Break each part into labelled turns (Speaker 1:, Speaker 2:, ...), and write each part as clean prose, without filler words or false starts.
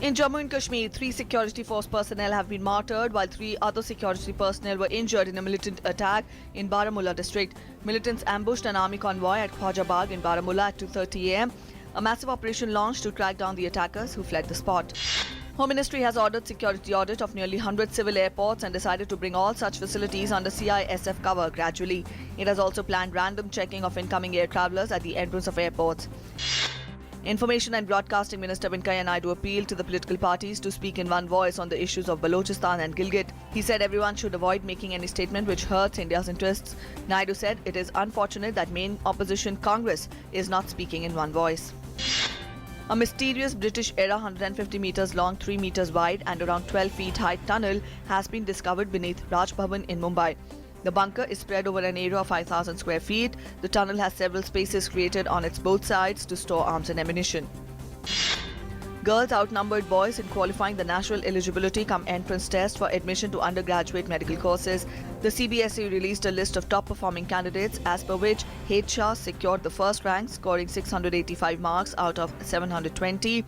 Speaker 1: In Jammu and Kashmir, 3 security force personnel have been martyred while 3 other security personnel were injured in a militant attack in Baramulla district. Militants ambushed an army convoy at Khwaja Bagh in Baramulla at 2:30 a.m. A massive operation launched to track down the attackers who fled the spot. Home Ministry has ordered security audit of nearly 100 civil airports and decided to bring all such facilities under CISF cover gradually. It has also planned random checking of incoming air travellers at the entrance of airports. Information and Broadcasting Minister Venkaiah Naidu appealed to the political parties to speak in one voice on the issues of Balochistan and Gilgit. He said everyone should avoid making any statement which hurts India's interests. Naidu said it is unfortunate that main opposition Congress is not speaking in one voice. A mysterious British-era 150 metres long, 3 metres wide and around 12 feet high tunnel has been discovered beneath Raj Bhavan in Mumbai. The bunker is spread over an area of 5,000 square feet. The tunnel has several spaces created on its both sides to store arms and ammunition. Girls outnumbered boys in qualifying the National Eligibility cum Entrance Test for admission to undergraduate medical courses. The CBSE released a list of top-performing candidates, as per which Hed Shah secured the first rank, scoring 685 marks out of 720,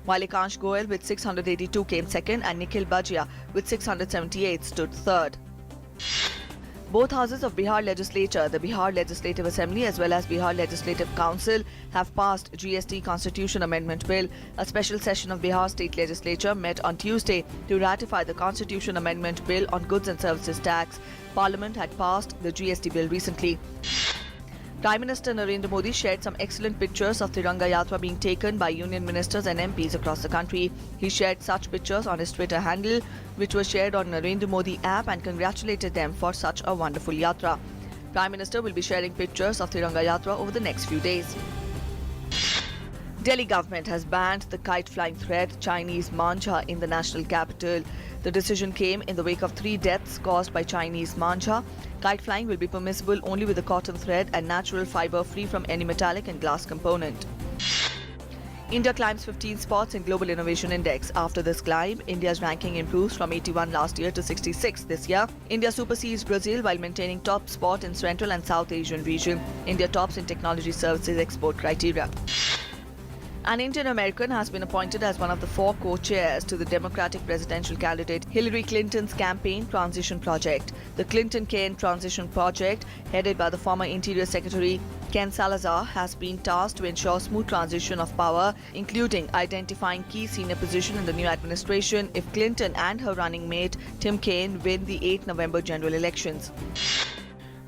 Speaker 1: while Ekansh Goel with 682 came second and Nikhil Bajia with 678 stood third. Both houses of Bihar Legislature, the Bihar Legislative Assembly as well as Bihar Legislative Council have passed GST Constitution Amendment Bill. A special session of Bihar State Legislature met on Tuesday to ratify the Constitution Amendment Bill on Goods and Services Tax. Parliament had passed the GST bill recently. Prime Minister Narendra Modi shared some excellent pictures of Tiranga Yatra being taken by union ministers and MPs across the country. He shared such pictures on his Twitter handle, which was shared on Narendra Modi app, and congratulated them for such a wonderful yatra. Prime Minister will be sharing pictures of Tiranga Yatra over the next few days. Delhi government has banned the kite-flying thread Chinese manja in the national capital. The decision came in the wake of 3 deaths caused by Chinese manja. Kite flying will be permissible only with a cotton thread and natural fiber free from any metallic and glass component. India climbs 15 spots in Global Innovation Index. After this climb, India's ranking improves from 81 last year to 66 this year. India supersedes Brazil while maintaining top spot in Central and South Asian region. India tops in technology services export criteria. An Indian American has been appointed as one of the 4 co-chairs to the Democratic presidential candidate Hillary Clinton's campaign transition project. The Clinton-Cain Transition Project, headed by the former Interior Secretary Ken Salazar, has been tasked to ensure smooth transition of power, including identifying key senior positions in the new administration if Clinton and her running mate Tim Kaine win the 8 November general elections.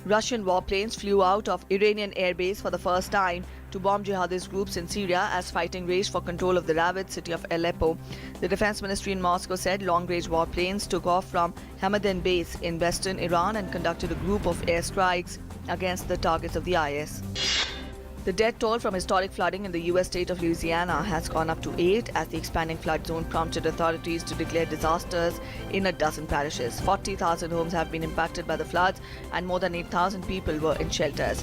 Speaker 1: Russian warplanes flew out of Iranian airbase for the first time to bomb jihadist groups in Syria as fighting raged for control of the ravaged city of Aleppo. The defense ministry in Moscow said long-range warplanes took off from Hamadan base in western Iran and conducted a group of airstrikes against the targets of the IS. The death toll from historic flooding in the U.S. state of Louisiana has gone up to 8 as the expanding flood zone prompted authorities to declare disasters in a dozen parishes. 40,000 homes have been impacted by the floods and more than 8,000 people were in shelters.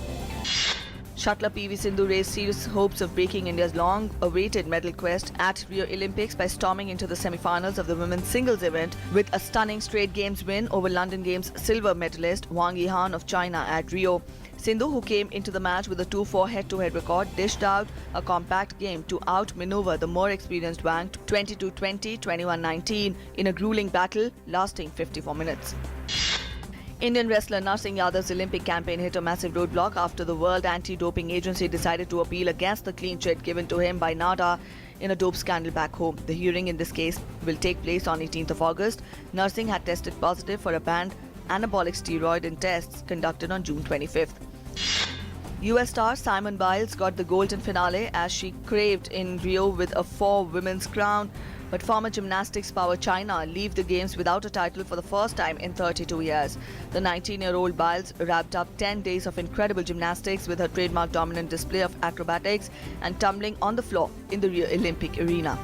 Speaker 1: Shuttler PV Sindhu raised serious hopes of breaking India's long-awaited medal quest at Rio Olympics by storming into the semi-finals of the women's singles event with a stunning straight games win over London Games silver medalist Wang Yihan of China at Rio. Sindhu, who came into the match with a 2-4 head-to-head record, dished out a compact game to outmaneuver the more experienced Wang 22-20, 21-19 in a grueling battle lasting 54 minutes. Indian wrestler Narsingh Yadav's Olympic campaign hit a massive roadblock after the World Anti-Doping Agency decided to appeal against the clean chit given to him by NADA in a dope scandal back home. The hearing in this case will take place on 18th of August. Narsingh had tested positive for a banned anabolic steroid in tests conducted on June 25th. US star Simone Biles got the golden finale as she craved in Rio with a 4 women's crown, but former gymnastics power China leave the games without a title for the first time in 32 years. The 19-year-old Biles wrapped up 10 days of incredible gymnastics with her trademark dominant display of acrobatics and tumbling on the floor in the Rio Olympic arena.